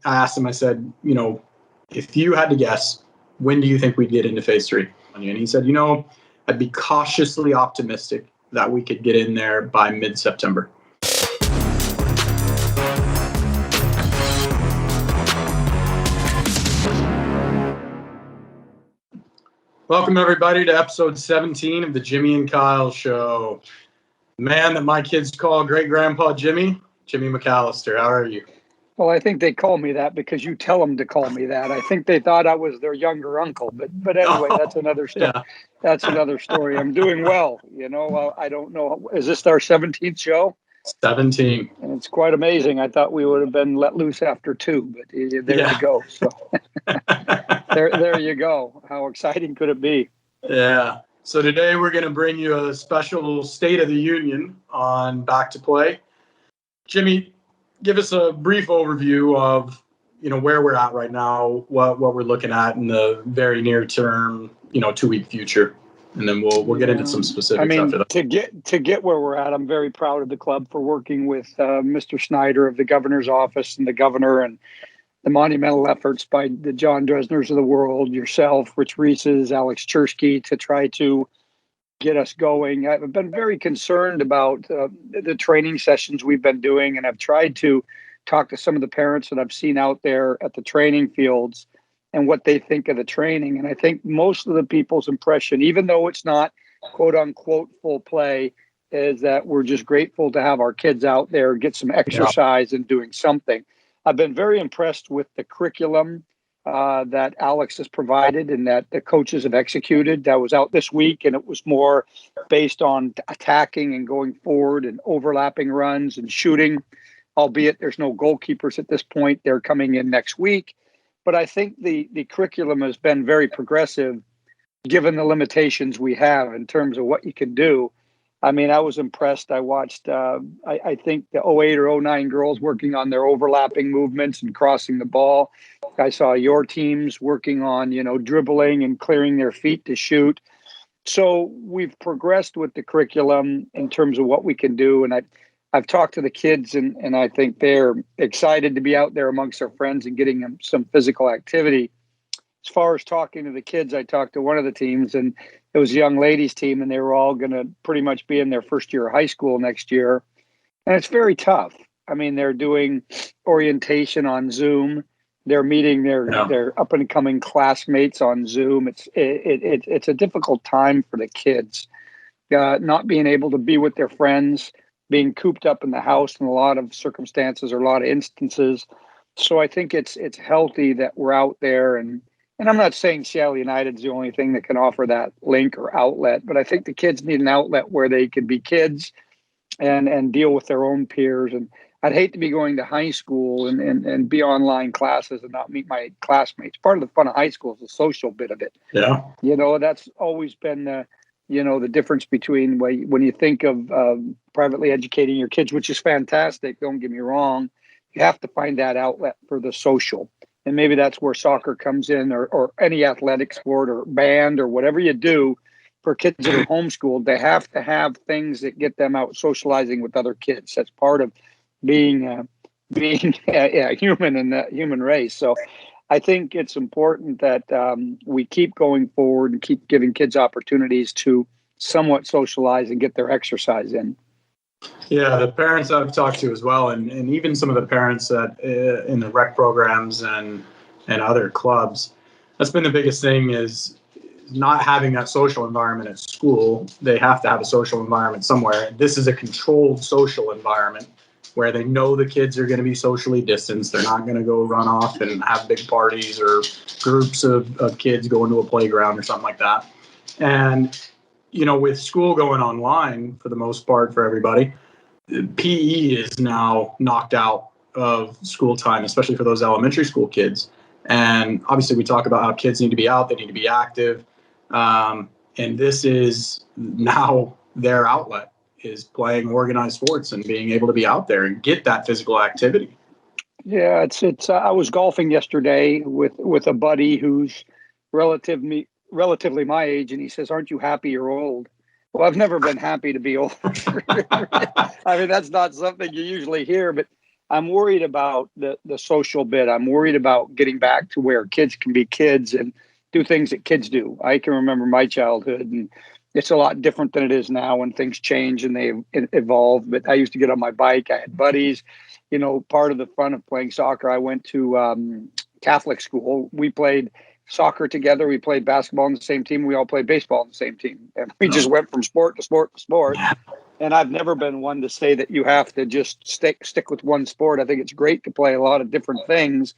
I asked him, I said, if you had to guess, when do you think we'd get into phase 3? And he said, I'd be cautiously optimistic that we could get in there by mid-September. Welcome, everybody, to episode 17 of the Jimmy and Kyle Show. The man that my kids call Great-Grandpa Jimmy McAllister. How are you? Well, I think they call me that because you tell them to call me that. I think they thought I was their younger uncle, but anyway, that's another story. Yeah. That's another story. I'm doing well. I don't know. Is this our 17th show? 17. And it's quite amazing. I thought we would have been let loose after 2, but there you go. So there you go. How exciting could it be? Yeah. So today we're going to bring you a special State of the Union on Back to Play. Jimmy, give us a brief overview of, where we're at right now, what we're looking at in the very near term, 2-week future. And then we'll get into some specifics after that. To get where we're at, I'm very proud of the club for working with Mr. Snyder of the governor's office and the governor, and the monumental efforts by the John Dresners of the world, yourself, Rich Reese's, Alex Chersky, to try to get us going. I've been very concerned about the training sessions we've been doing, and I've tried to talk to some of the parents that I've seen out there at the training fields and what they think of the training. And I think most of the people's impression, even though it's not quote unquote full play, is that we're just grateful to have our kids out there, get some exercise and doing something. I've been very impressed with the curriculum that Alex has provided and that the coaches have executed. That was out this week, and it was more based on attacking and going forward and overlapping runs and shooting, albeit there's no goalkeepers at this point. They're coming in next week. But I think the curriculum has been very progressive given the limitations we have in terms of what you can do. I mean, I was impressed. I watched, I think, the 08 or 09 girls working on their overlapping movements and crossing the ball. I saw your teams working on, dribbling and clearing their feet to shoot. So we've progressed with the curriculum in terms of what we can do. And I've talked to the kids, and I think they're excited to be out there amongst their friends and getting them some physical activity. As far as talking to the kids, I talked to one of the teams, and it was a young ladies team, and they were all going to pretty much be in their first year of high school next year. And it's very tough. I mean, they're doing orientation on Zoom. They're meeting their up and coming classmates on Zoom. It's a difficult time for the kids, not being able to be with their friends, being cooped up in the house in a lot of circumstances or a lot of instances. So I think it's healthy that we're out there, and I'm not saying Seattle United's the only thing that can offer that link or outlet, but I think the kids need an outlet where they can be kids and deal with their own peers. And I'd hate to be going to high school and be online classes and not meet my classmates. Part of the fun of high school is the social bit of it. Yeah. That's always been the difference between when you think of privately educating your kids, which is fantastic, don't get me wrong, you have to find that outlet for the social. And maybe that's where soccer comes in, or any athletic sport or band or whatever you do for kids that are homeschooled. They have to have things that get them out socializing with other kids. That's part of being a human in the human race. So I think it's important that we keep going forward and keep giving kids opportunities to somewhat socialize and get their exercise in. Yeah, the parents I've talked to as well, and even some of the parents that in the rec programs and other clubs, that's been the biggest thing, is not having that social environment at school. They have to have a social environment somewhere. This is a controlled social environment where they know the kids are going to be socially distanced. They're not going to go run off and have big parties or groups of kids go into a playground or something like that. And with school going online for the most part for everybody, PE is now knocked out of school time, especially for those elementary school kids. And obviously we talk about how kids need to be out, they need to be active. And this is now their outlet, is playing organized sports and being able to be out there and get that physical activity. Yeah, it's. I was golfing yesterday with a buddy who's relatively my age, and he says, "Aren't you happy you're old?" Well, I've never been happy to be old. I mean, that's not something you usually hear, but I'm worried about the social bit. I'm worried about getting back to where kids can be kids and do things that kids do. I can remember my childhood, and it's a lot different than it is now when things change and they evolve. But I used to get on my bike. I had buddies. You know, part of the fun of playing soccer, I went to Catholic school. We played soccer together. We played basketball on the same team. We all played baseball on the same team. And we just went from sport to sport to sport. And I've never been one to say that you have to just stick with one sport. I think it's great to play a lot of different things.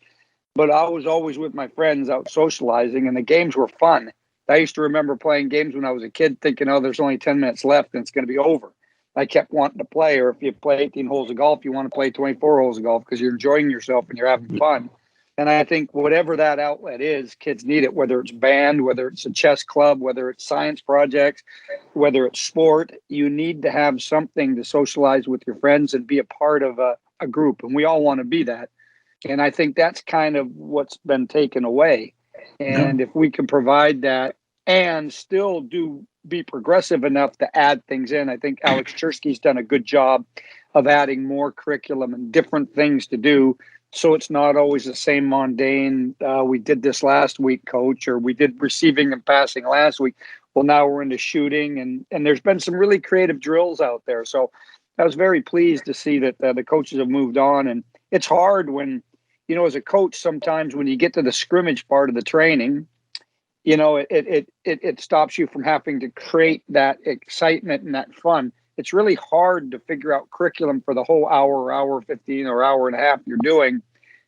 But I was always with my friends out socializing, and the games were fun. I used to remember playing games when I was a kid thinking, oh, there's only 10 minutes left and it's going to be over. I kept wanting to play. Or if you play 18 holes of golf, you want to play 24 holes of golf because you're enjoying yourself and you're having fun. And I think whatever that outlet is, kids need it, whether it's band, whether it's a chess club, whether it's science projects, whether it's sport. You need to have something to socialize with your friends and be a part of a group. And we all want to be that. And I think that's kind of what's been taken away. And if we can provide that and still be progressive enough to add things in, I think Alex Chersky's done a good job of adding more curriculum and different things to do. So it's not always the same mundane, we did this last week, coach, or we did receiving and passing last week. Well, now we're into shooting, and there's been some really creative drills out there. So I was very pleased to see that the coaches have moved on. And it's hard when, you know, as a coach, sometimes when you get to the scrimmage part of the training, you know, it stops you from having to create that excitement and that fun. It's really hard to figure out curriculum for the whole hour, hour 15, or hour and a half you're doing.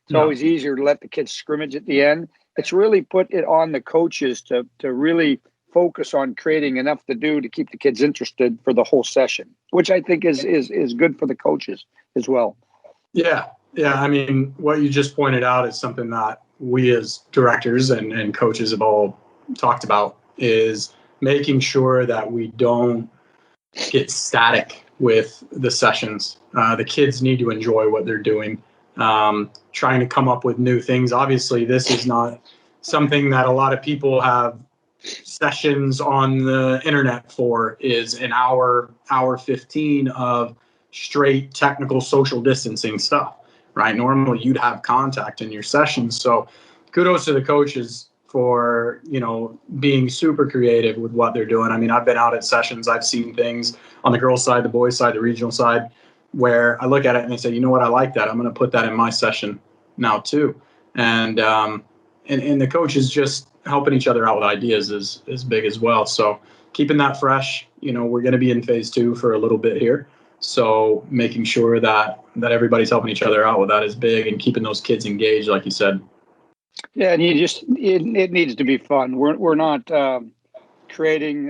It's always easier to let the kids scrimmage at the end. It's really put it on the coaches to really focus on creating enough to do to keep the kids interested for the whole session, which I think is good for the coaches as well. Yeah. I mean, what you just pointed out is something that we as directors and coaches have all talked about, is making sure that we don't get static with the sessions. The kids need to enjoy what they're doing, trying to come up with new things. Obviously, this is not something that a lot of people have sessions on the internet for, is an hour 15 of straight technical social distancing stuff, right? Normally you'd have contact in your sessions. So kudos to the coaches for, you know, being super creative with what they're doing. I mean, I've been out at sessions, I've seen things on the girls' side, the boys' side, the regional side, where I look at it and I say, you know what, I like that. I'm going to put that in my session now too. And the coaches just helping each other out with ideas is big as well. So keeping that fresh, you know, we're going to be in phase 2 for a little bit here. So making sure that everybody's helping each other out with that is big, and keeping those kids engaged, like you said. Yeah, and it needs to be fun. We're not creating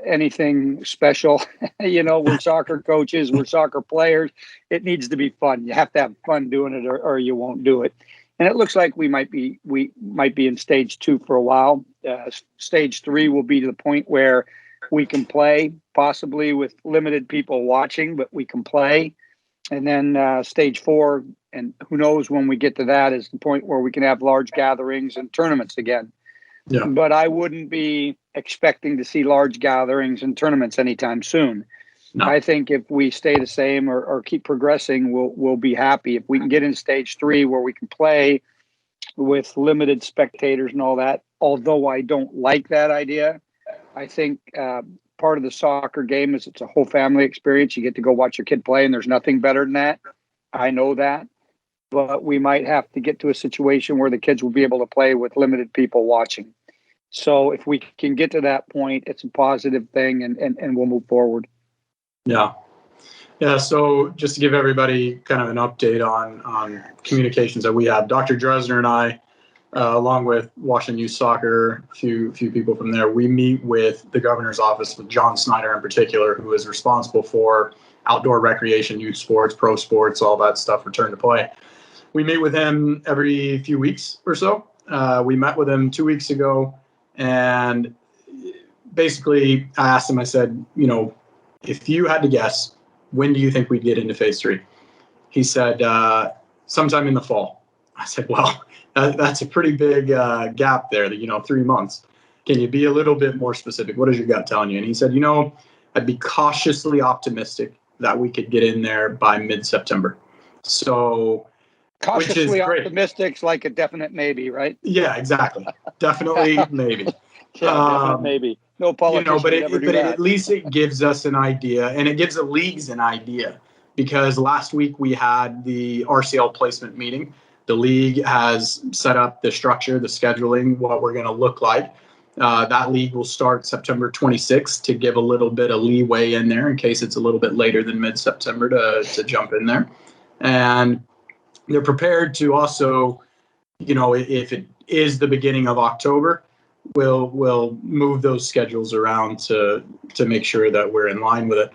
anything special. You know, we're soccer coaches, we're soccer players. It needs to be fun. You have to have fun doing it, or you won't do it. And it looks like we might be in stage 2 for a while. Stage 3 will be to the point where we can play, possibly with limited people watching, but we can play. And then stage 4, and who knows when we get to that, is the point where we can have large gatherings and tournaments again. Yeah. But I wouldn't be expecting to see large gatherings and tournaments anytime soon. No. I think if we stay the same or keep progressing, we'll be happy. If we can get in stage 3 where we can play with limited spectators and all that, although I don't like that idea, I think part of the soccer game is it's a whole family experience. You get to go watch your kid play, and there's nothing better than that. I know that. But we might have to get to a situation where the kids will be able to play with limited people watching. So if we can get to that point, it's a positive thing, and we'll move forward. Yeah. So just to give everybody kind of an update on communications that we have, Dr. Dresner and I, along with Washington Youth Soccer, a few people from there, we meet with the governor's office, with John Snyder in particular, who is responsible for outdoor recreation, youth sports, pro sports, all that stuff, return to play. We meet with him every few weeks or so. We met with him 2 weeks ago, and basically I asked him, I said, you know, if you had to guess, when do you think we'd get into phase 3? He said, sometime in the fall. I said, well, that's a pretty big gap there, 3 months. Can you be a little bit more specific? What is your gut telling you? And he said, I'd be cautiously optimistic that we could get in there by mid-September. So, which is Cautiously great. optimistic's like a definite maybe, right? Yeah, exactly. Definitely maybe. Yeah, definite maybe. No politician But would ever do but that. at least it gives us an idea, and it gives the leagues an idea. Because last week we had the RCL placement meeting. The league has set up the structure, the scheduling, what we're going to look like. That league will start September 26th to give a little bit of leeway in there in case it's a little bit later than mid-September to jump in there. And they're prepared to also, if it is the beginning of October, we'll move those schedules around to make sure that we're in line with it.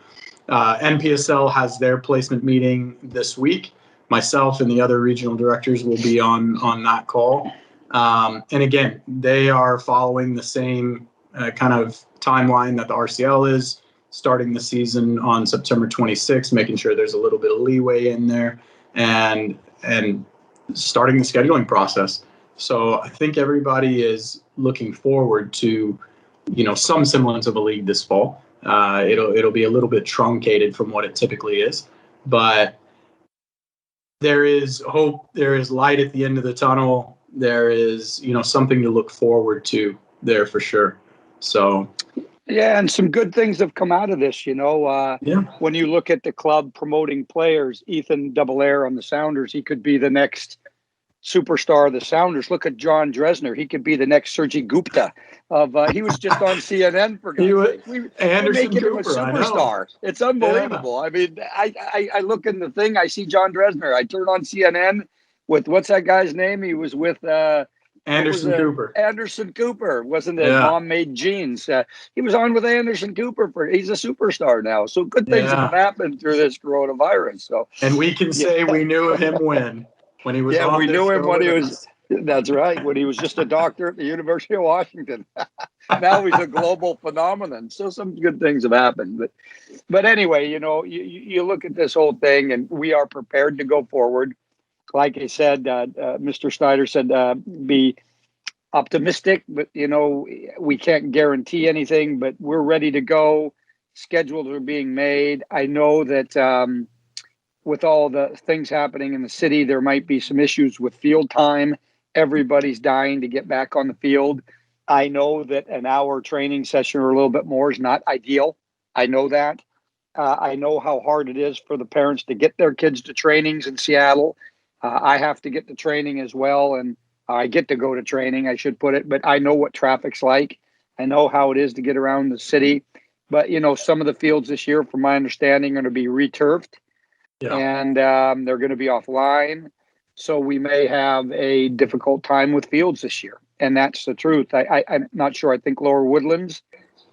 NPSL has their placement meeting this week. Myself and the other regional directors will be on that call. And again, they are following the same kind of timeline that the RCL is, starting the season on September 26th, making sure there's a little bit of leeway in there, and starting the scheduling process. So I think everybody is looking forward to, some semblance of a league this fall. It'll be a little bit truncated from what it typically is, but there is hope. There is light at the end of the tunnel. There is, something to look forward to there for sure. So. Yeah, and some good things have come out of this. When you look at the club promoting players, Ethan Double-Air on the Sounders, he could be the next superstar of the Sounders. Look at John Dresner; he could be the next Sergey Gupta. He was just on CNN for God's sake. We're making him a superstar. It's unbelievable. Yeah. I mean, I look in the thing, I see John Dresner. I turn on CNN with what's that guy's name? He was with Anderson Cooper. Anderson Cooper, wasn't it? Mom Made Jeans. He was on with Anderson Cooper. He's a superstar now. So good things have happened through this coronavirus. So, and we can say we knew him when he was on. Yeah, we knew him when he was. That's right. When he was just a doctor at the University of Washington. Now he's a global phenomenon. So some good things have happened. But anyway, you look at this whole thing, and we are prepared to go forward. Like I said, Mr. Snyder said, be optimistic, but, we can't guarantee anything, but we're ready to go. Schedules are being made. I know that with all the things happening in the city, there might be some issues with field time. Everybody's dying to get back on the field. I know that an hour training session or a little bit more is not ideal. I know that. I know how hard it is for the parents to get their kids to trainings in Seattle. I have to get to training as well, and I get to go to training, I should put it, but I know what traffic's like. I know how it is to get around the city. But, some of the fields this year, from my understanding, are going to be returfed, and they're going to be offline. So we may have a difficult time with fields this year, and that's the truth. I'm not sure. I think Lower Woodlands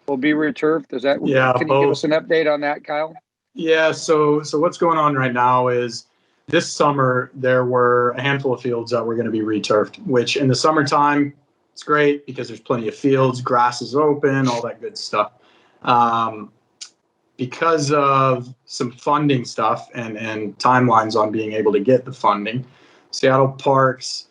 will be returfed. Can you give us an update on that, Kyle? Yeah, so what's going on right now is, this summer, there were a handful of fields that were going to be returfed, which in the summertime, it's great because there's plenty of fields, grass is open, all that good stuff. Because of some funding stuff and timelines on being able to get the funding, Seattle Parks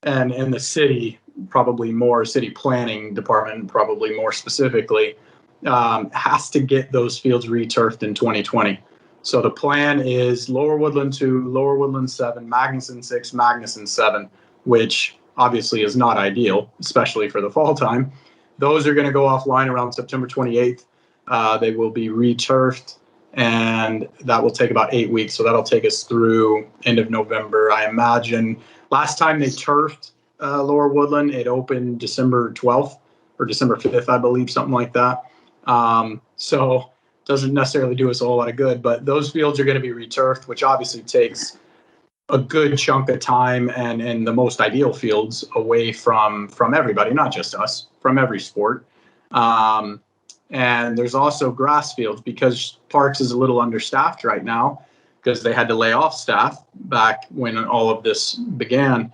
and the city, probably more city planning department, probably more specifically, has to get those fields returfed in 2020. So the plan is Lower Woodland 2, Lower Woodland 7, Magnuson 6, Magnuson 7, which obviously is not ideal, especially for the fall time. Those are going to go offline around September 28th. They will be returfed, and that will take about 8 weeks. So that'll take us through end of November. I imagine last time they turfed Lower Woodland, it opened December 12th or December 5th, I believe, something like that. So doesn't necessarily do us a whole lot of good, but those fields are going to be returfed, which obviously takes a good chunk of time and the most ideal fields away from everybody, not just us, from every sport. And there's also grass fields because Parks is a little understaffed right now because they had to lay off staff back when all of this began.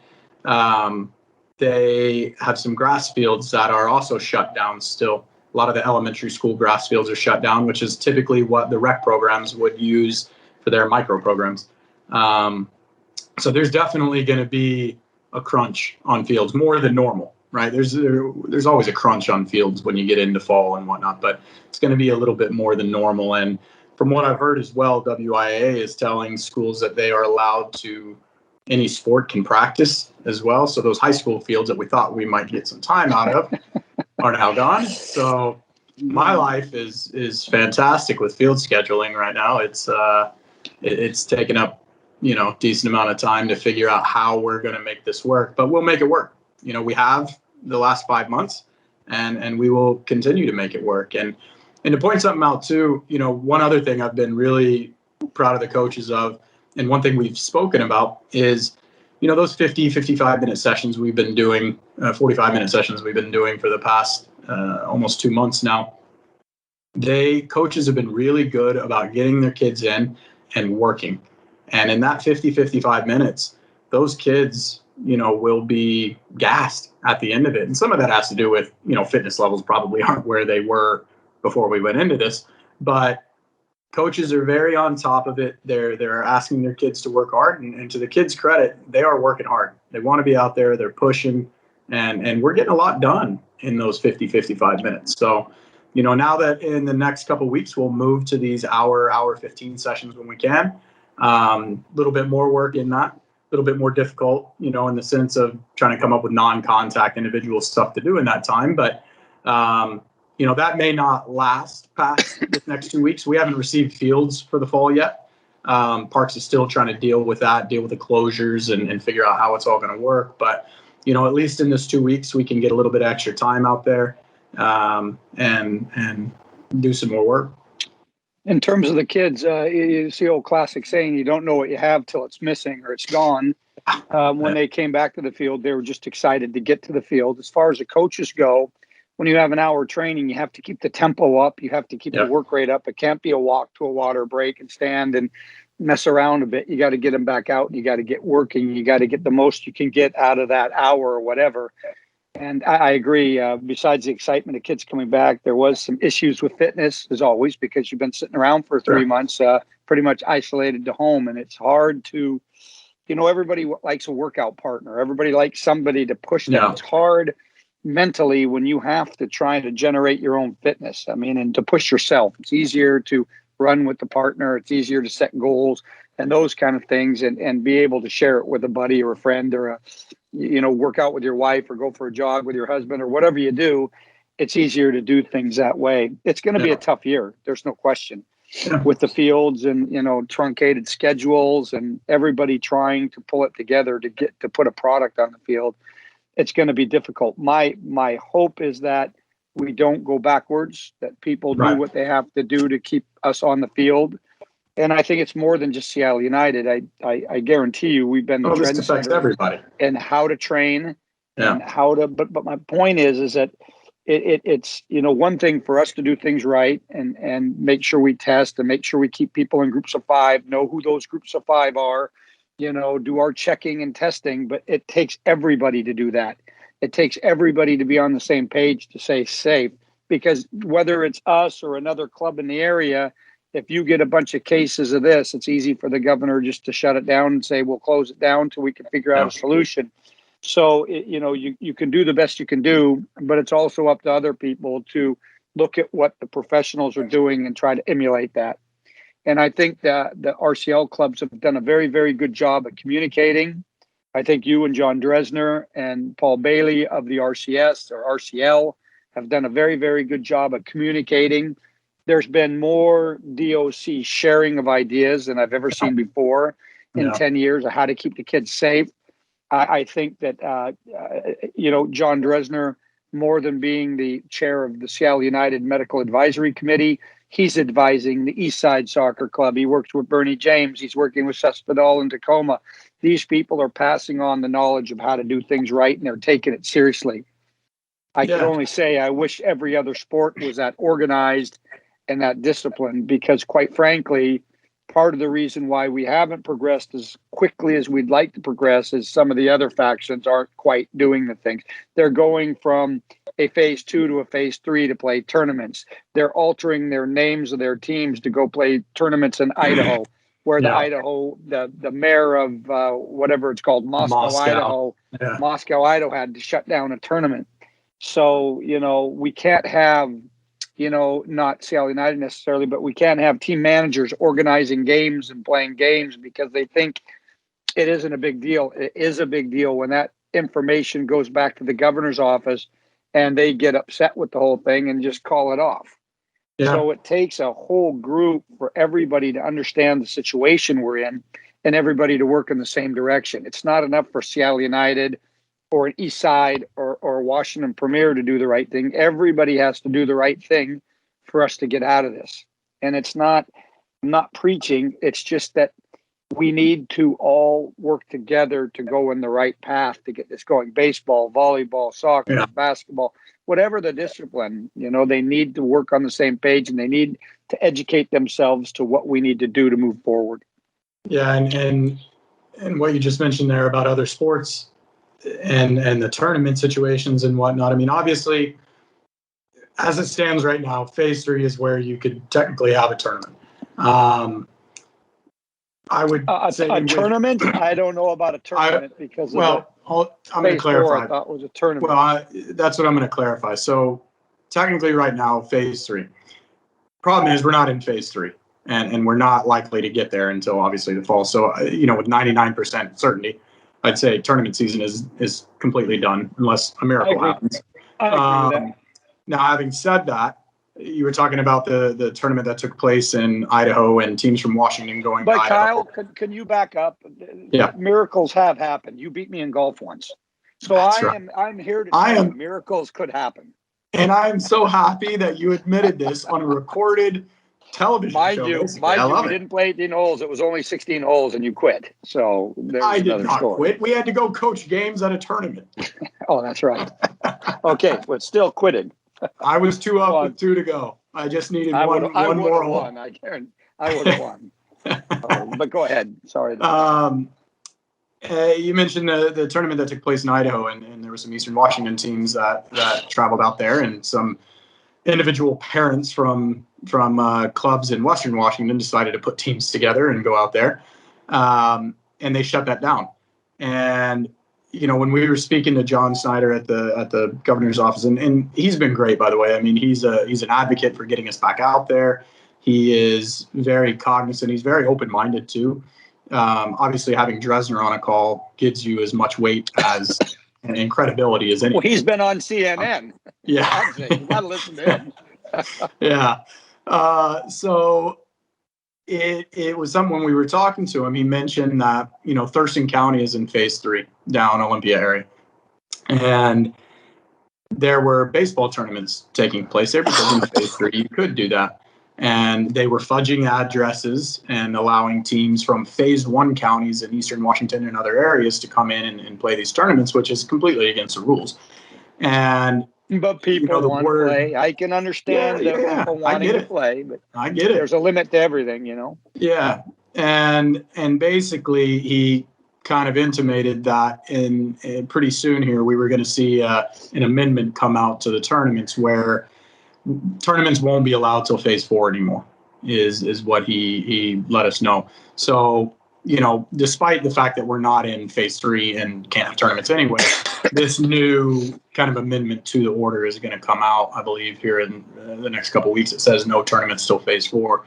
They have some grass fields that are also shut down still. A lot of the elementary school grass fields are shut down, which is typically what the rec programs would use for their micro programs. So there's definitely going to be a crunch on fields, more than normal, right? There's always a crunch on fields when you get into fall and whatnot, but it's going to be a little bit more than normal. And from what I've heard as well, WIA is telling schools that they are allowed to, any sport can practice as well. So those high school fields that we thought we might get some time out of are now gone. So my life is fantastic with field scheduling right now. It's taken up, decent amount of time to figure out how we're going to make this work, but we'll make it work. We have the last 5 months, and we will continue to make it work. And to point something out too, one other thing I've been really proud of the coaches of, and one thing we've spoken about is, those 55-minute sessions we've been doing, 45-minute sessions we've been doing for the past almost 2 months now. Coaches have been really good about getting their kids in and working. And in that 55 minutes, those kids, will be gassed at the end of it. And some of that has to do with, fitness levels probably aren't where they were before we went into this, but coaches are very on top of it. They're asking their kids to work hard, and to the kids' credit, they are working hard. They want to be out there. They're pushing, and we're getting a lot done in those 55 minutes. So, now that in the next couple of weeks, we'll move to these hour 15 sessions when we can. A little bit more work in that, a little bit more difficult, in the sense of trying to come up with non-contact individual stuff to do in that time. But, that may not last past the next 2 weeks. We haven't received fields for the fall yet. Parks is still trying to deal with the closures and figure out how it's all going to work. But, at least in this 2 weeks, we can get a little bit extra time out there and do some more work. In terms of the kids, you see old classic saying, you don't know what you have till it's missing or it's gone. When they came back to the field, they were just excited to get to the field. As far as the coaches go, when you have an hour training, you have to keep the tempo up. You have to keep the work rate up. It can't be a walk to a water break and stand and mess around a bit. You got to get them back out, and you got to get working. You got to get the most you can get out of that hour or whatever. And I agree. Besides the excitement of kids coming back, there was some issues with fitness, as always, because you've been sitting around for 3 months, pretty much isolated to home. And it's hard to, everybody likes a workout partner. Everybody likes somebody to push them. Yeah. It's hard mentally when you have to try to generate your own fitness. I mean, and to push yourself. It's easier to run with the partner. It's easier to set goals and those kind of things, and be able to share it with a buddy or a friend, or work out with your wife, or go for a jog with your husband, or whatever you do. It's easier to do things that way. It's going to be a tough year. There's no question. With the fields and, truncated schedules and everybody trying to pull it together to put a product on the field. It's going to be difficult. My hope is that we don't go backwards, that people do what they have to do to keep us on the field. And I think it's more than just Seattle United. I guarantee you, we've been the trendsetter in how to train and how to. But my point is that it's one thing for us to do things right and make sure we test and make sure we keep people in groups of 5, know who those groups of 5 are, do our checking and testing. But it takes everybody to do that. It takes everybody to be on the same page to say safe, because whether it's us or another club in the area, if you get a bunch of cases of this, it's easy for the governor just to shut it down and say, we'll close it down till we can figure out a solution. So, you can do the best you can do, but it's also up to other people to look at what the professionals are doing and try to emulate that. And I think that the RCL clubs have done a very, very good job at communicating. I think you and John Dresner and Paul Bailey of the RCS or RCL have done a very, very good job at communicating. There's been more DOC sharing of ideas than I've ever seen before in 10 years of how to keep the kids safe. I think that, John Dresner, more than being the chair of the Seattle United Medical Advisory Committee, he's advising the East Side Soccer Club. He works with Bernie James. He's working with Cespadal in Tacoma. These people are passing on the knowledge of how to do things right, and they're taking it seriously. I can only say I wish every other sport was that organized and that discipline, because quite frankly, part of the reason why we haven't progressed as quickly as we'd like to progress is some of the other factions aren't quite doing the things. They're going from a phase 2 to a phase 3 to play tournaments. They're altering their names of their teams to go play tournaments in Idaho, where the mayor of whatever it's called, Moscow, Idaho had to shut down a tournament. So, we can't have not Seattle United necessarily, but we can't have team managers organizing games and playing games because they think it isn't a big deal. It is a big deal when that information goes back to the governor's office and they get upset with the whole thing and just call it off. Yeah. So it takes a whole group for everybody to understand the situation we're in and everybody to work in the same direction. It's not enough for Seattle United or an East Side or Washington Premier to do the right thing. Everybody has to do the right thing for us to get out of this. And it's not, I'm not preaching. It's just that we need to all work together to go in the right path to get this going. Baseball, volleyball, soccer, basketball, whatever the discipline, they need to work on the same page and they need to educate themselves to what we need to do to move forward. Yeah. And what you just mentioned there about other sports and the tournament situations and whatnot. I mean, obviously, as it stands right now, phase 3 is where you could technically have a tournament. I would say a tournament. I don't know about a tournament because I'm going to clarify. I thought was a tournament. Well, that's what I'm going to clarify. So technically, right now, phase 3. Problem is, we're not in phase 3, and we're not likely to get there until obviously the fall. So with 99% certainty, I'd say tournament season is completely done unless a miracle happens. I agree with that. Now, having said that, you were talking about the tournament that took place in Idaho and teams from Washington going to Idaho. Kyle, can you back up? Yeah. Miracles have happened. You beat me in golf once. So I'm here to tell you miracles could happen. And I'm so happy that you admitted this on a recorded television show. Mind you, we didn't play 18 holes. It was only 16 holes and you quit. So I did not quit. We had to go coach games at a tournament. Oh, that's right. Okay, but still quitted. I was 2 up with 2 to go. I just needed one more hole. I would have won. But go ahead. Sorry. You mentioned the tournament that took place in Idaho, and there were some Eastern Washington teams that traveled out there, and some individual parents from clubs in Western Washington decided to put teams together and go out there, and they shut that down. And when we were speaking to John Snyder at the governor's office, and he's been great, by the way. I mean, he's an advocate for getting us back out there. He is very cognizant. He's very open-minded too. Obviously, having Dresner on a call gives you as much weight as and credibility as anything. Well, he's been on CNN. Yeah, you got to listen to him. Yeah. So it was something when we were talking to him, he mentioned that, Thurston County is in phase 3 down Olympia area. And there were baseball tournaments taking place there because in phase 3 you could do that. And they were fudging addresses and allowing teams from phase 1 counties in Eastern Washington and other areas to come in and play these tournaments, which is completely against the rules. But people want to play. I can understand people wanting to play, but I get it. There's a limit to everything, Yeah, and basically he kind of intimated that in pretty soon here we were going to see an amendment come out to the tournaments where tournaments won't be allowed till phase 4 anymore. Is what he let us know. So despite the fact that we're not in phase 3 and can't have tournaments anyway, this new kind of amendment to the order is going to come out, I believe, here in the next couple of weeks. It says no tournaments till phase 4.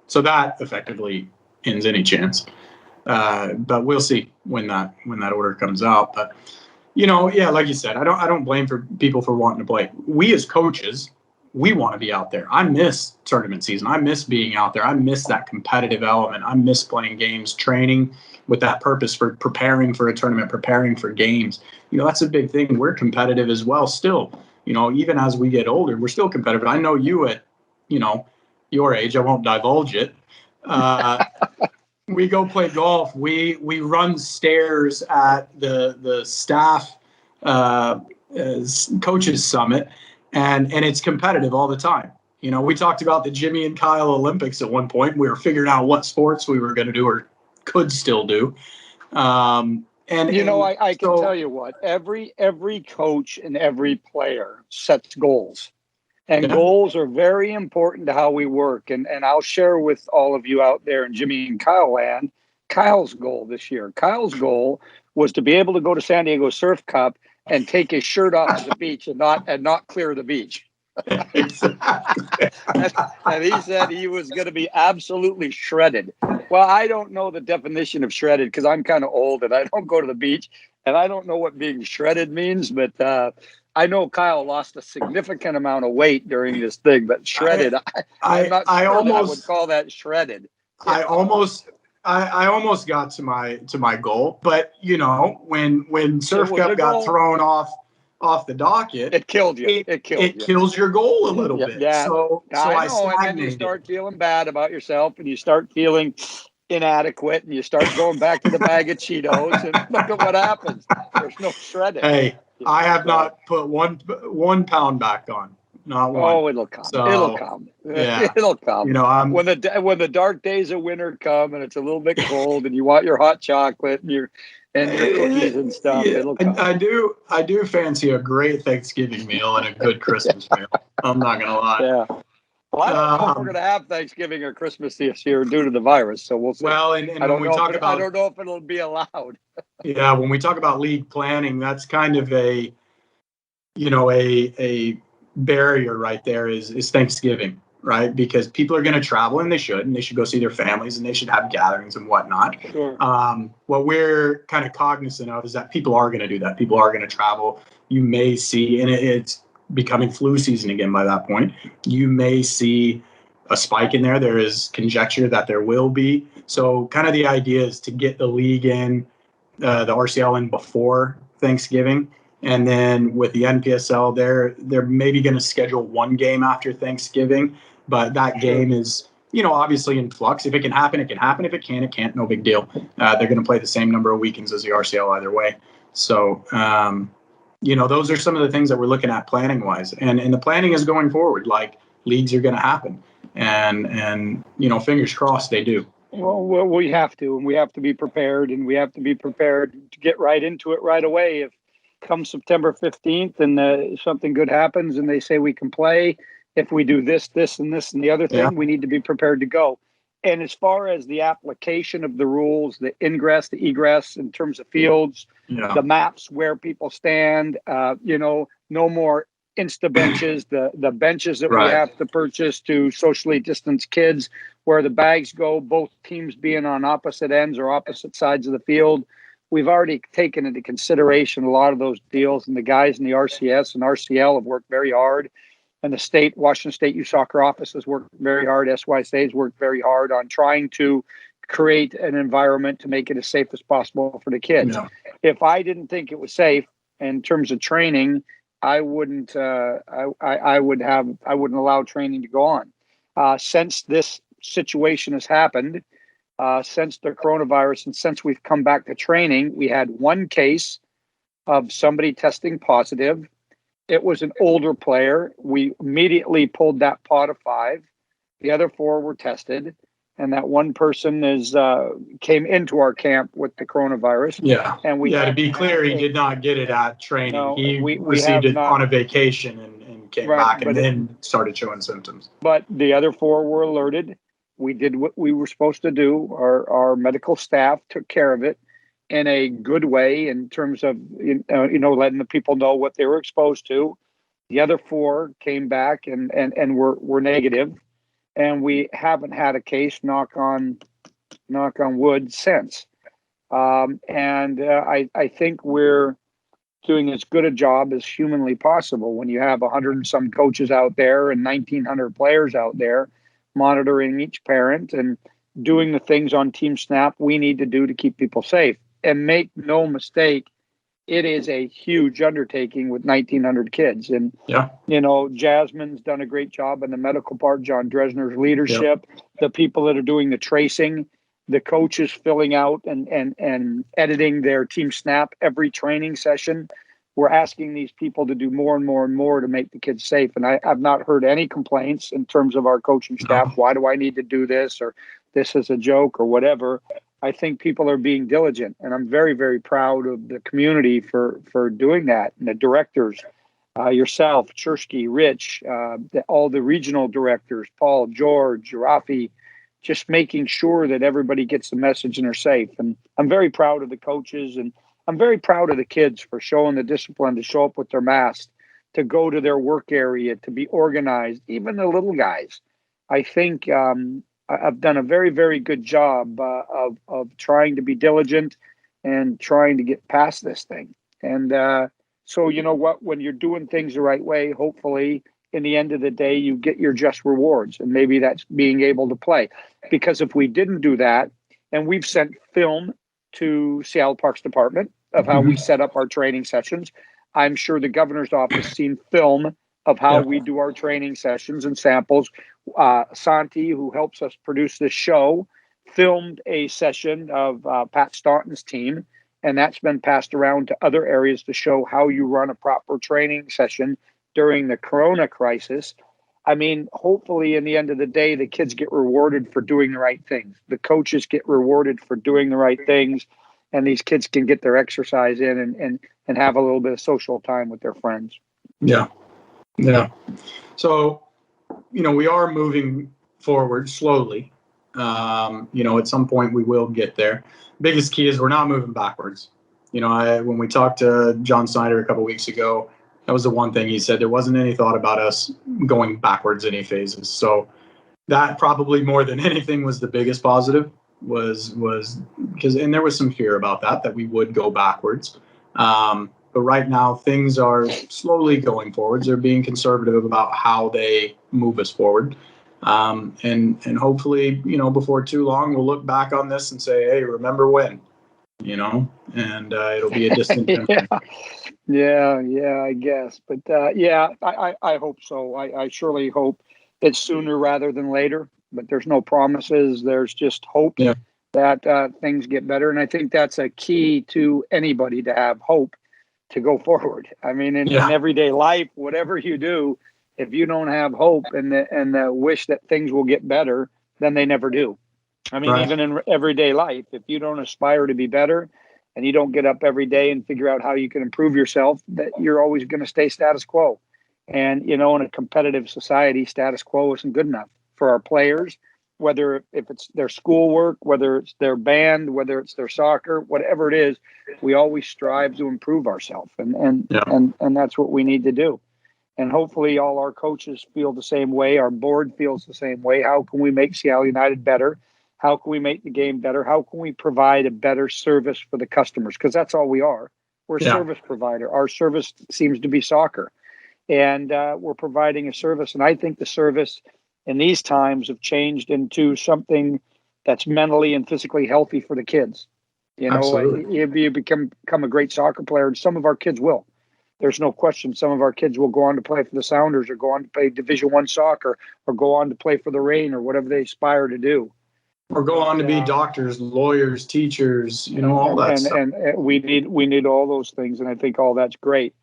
So that effectively ends any chance. But we'll see when that order comes out. But like you said, I don't blame for people for wanting to play. We as coaches, we want to be out there. I miss tournament season. I miss being out there. I miss that competitive element. I miss playing games, training with that purpose for preparing for a tournament, preparing for games. That's a big thing. We're competitive as well still. Even as we get older, we're still competitive. I know you at, your age, I won't divulge it. We go play golf. We run stairs at the staff coaches summit. And it's competitive all the time. We talked about the Jimmy and Kyle Olympics at one point. We were figuring out what sports we were going to do or could still do. I can tell you what, every coach and every player sets goals. And goals are very important to how we work. And I'll share with all of you out there in Jimmy and Kyle land, Kyle's goal this year. Kyle's goal was to be able to go to San Diego Surf Cup and take his shirt off at the beach and not clear the beach. Exactly. And he said he was going to be absolutely shredded. Well, I don't know the definition of shredded because I'm kind of old and I don't go to the beach, and I don't know what being shredded means, but I know Kyle lost a significant amount of weight during this thing, but shredded, I'm not I sure that I would almost, call that shredded. I almost, I almost got to my goal, but when Surf was a Cup got goal. thrown off the docket, It killed you. It killed it you. kills your goal a little Yeah, bit. yeah. So I know. And then you stagnated. start feeling bad about yourself, and you start feeling inadequate, and you start going back to the bag of Cheetos, and look at what happens. There's no shredding. Hey, You I know, have so- not put one pound back on, not one. Oh, it'll come. So, It'll come. yeah. It'll come. I'm When the dark days of winter come and it's a little bit cold, and you want your hot chocolate and your cookies and stuff, yeah, it'll come. I do fancy a great Thanksgiving meal and a good Christmas meal. I'm not gonna lie. Yeah. Well, I don't know if we're going to have Thanksgiving or Christmas this year due to the virus, so we'll see. Well, and I don't when we know. talk I about don't know if it'll be allowed. yeah, when we talk about league planning, that's kind of a a barrier right there is Thanksgiving, right? Because people are going to travel and they should go see their families and they should have gatherings and whatnot. Sure. What we're kind of cognizant of is that people are going to do that. People are going to travel. You may see, and it's becoming flu season again by that point. You may see a spike in there. There is conjecture that there will be. So kind of the idea is to get the league in, the RCL in before Thanksgiving. And then with the NPSL, they're maybe going to schedule one game after Thanksgiving, but that game is obviously in flux. If it can happen, it can happen. If it can't, it can't. No big deal. They're going to play the same number of weekends as the RCL either way. So those are some of the things that we're looking at planning wise, and the planning is going forward. Like leagues are going to happen, and fingers crossed they do. Well, we have to, and we have to be prepared, and we have to be prepared to get right into it right away. If come September 15th and something good happens and they say we can play, if we do this, and this, and the other thing, we need to be prepared to go. And as far as the application of the rules, the ingress, the egress in terms of fields, the maps where people stand, no more Insta benches, the benches that we have to purchase to socially distance kids, where the bags go, both teams being on opposite ends or opposite sides of the field. We've already taken into consideration a lot of those deals, and the guys in the RCS and RCL have worked very hard. And the Washington State Youth Soccer Office has worked very hard. SYSA has worked very hard on trying to create an environment to make it as safe as possible for the kids. Yeah. If I didn't think it was safe in terms of training, I wouldn't. I wouldn't allow training to go on. Since this situation has happened, since the coronavirus, and since we've come back to training, we had one case of somebody testing positive. It was an older player. We immediately pulled that pot of 5. The other 4 were tested, and that one person came into our camp with the coronavirus. Yeah, and to be clear, he did not get it at training. No, he received it on a vacation and came back and then started showing symptoms. But the other 4 were alerted. We did what we were supposed to do. Our medical staff took care of it in a good way in terms of letting the people know what they were exposed to. The other 4 came back and were negative, and we haven't had a case, knock on wood, since. I think we're doing as good a job as humanly possible when you have 100 and some coaches out there and 1,900 players out there monitoring each parent and doing the things on Team Snap we need to do to keep people safe. And make no mistake, it is a huge undertaking with 1,900 kids. And, Jasmine's done a great job in the medical part, John Dresner's leadership, the people that are doing the tracing, the coaches filling out and editing their Team Snap every training session. We're asking these people to do more and more and more to make the kids safe. And I've not heard any complaints in terms of our coaching staff. Why do I need to do this? Or this is a joke or whatever. I think people are being diligent. And I'm very, very proud of the community for doing that. And the directors, yourself, Chersky, Rich, all the regional directors, Paul, George, Rafi, just making sure that everybody gets the message and are safe. And I'm very proud of the coaches, and I'm very proud of the kids for showing the discipline to show up with their masks, to go to their work area, to be organized, even the little guys. I think I've done a very, very good job of trying to be diligent and trying to get past this thing. And so, you know what, when you're doing things the right way, hopefully in the end of the day, you get your just rewards. And maybe that's being able to play. Because if we didn't do that, and we've sent film to Seattle Parks Department of how we set up our training sessions, I'm sure the governor's office seen film of how we do our training sessions and samples. Santi, who helps us produce this show, filmed a session of Pat Staunton's team, and that's been passed around to other areas to show how you run a proper training session during the Corona crisis. I mean, hopefully in the end of the day, the kids get rewarded for doing the right things. The coaches get rewarded for doing the right things, and these kids can get their exercise in and have a little bit of social time with their friends. Yeah. Yeah. So, you know, we are moving forward slowly. You know, at some point we will get there. Biggest key is we're not moving backwards. You know, when we talked to John Snyder a couple of weeks ago, that was the one thing he said. There wasn't any thought about us going backwards any phases. So that probably more than anything was the biggest positive was because, and there was some fear about that we would go backwards. But right now things are slowly going forwards. They're being conservative about how they move us forward. And hopefully, you know, before too long, we'll look back on this and say, hey, remember when, you know, and it'll be a distant memory. Yeah, I guess. But I hope so. I surely hope it's sooner rather than later, but there's no promises. There's just hope that things get better. And I think that's a key to anybody, to have hope to go forward. I mean, in everyday life, whatever you do, if you don't have hope and the wish that things will get better, then they never do. I mean, even in everyday life, if you don't aspire to be better and you don't get up every day and figure out how you can improve yourself, that you're always going to stay status quo. And, you know, in a competitive society, status quo isn't good enough for our players, whether if it's their schoolwork, whether it's their band, whether it's their soccer, whatever it is, we always strive to improve ourselves. And that's what we need to do. And hopefully all our coaches feel the same way. Our board feels the same way. How can we make Seattle United better? How can we make the game better? How can we provide a better service for the customers? Because that's all we are. We're a service provider. Our service seems to be soccer. And we're providing a service. And I think the service in these times have changed into something that's mentally and physically healthy for the kids. You know, you become a great soccer player, and some of our kids will. There's no question. Some of our kids will go on to play for the Sounders, or go on to play Division I soccer, or go on to play for the Reign, or whatever they aspire to do. Or go on to be doctors, lawyers, teachers, you know, all that stuff. And we need all those things, and I think all that's great.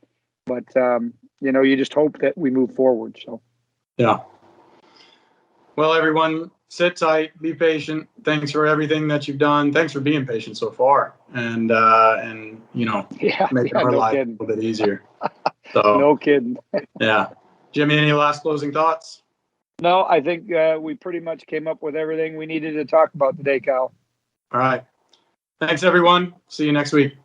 But you know, you just hope that we move forward. So yeah. Well, everyone, sit tight, be patient. Thanks for everything that you've done. Thanks for being patient so far, and you know, making our life a little bit easier. So no kidding. Yeah, Jimmy, any last closing thoughts? No, I think we pretty much came up with everything we needed to talk about today, Kyle. All right. Thanks, everyone. See you next week.